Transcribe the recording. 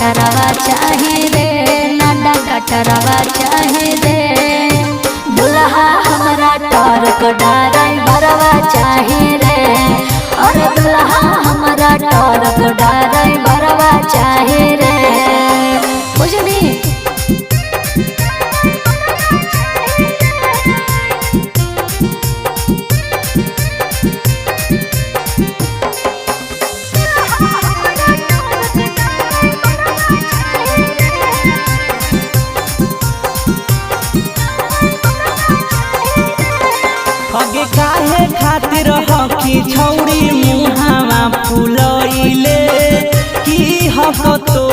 कटरवा चाहे रे, नाडा कटरवा चाहे रे। दुल्हा हमरा टोर को ड्राइवरवा चाहे रे, और दुल्हा हमरा टोर को ड्राइवरवा चाहे रे। बुझनी हगे काहे खातिर हकी छौरी मुहावा फुलइले की हक तो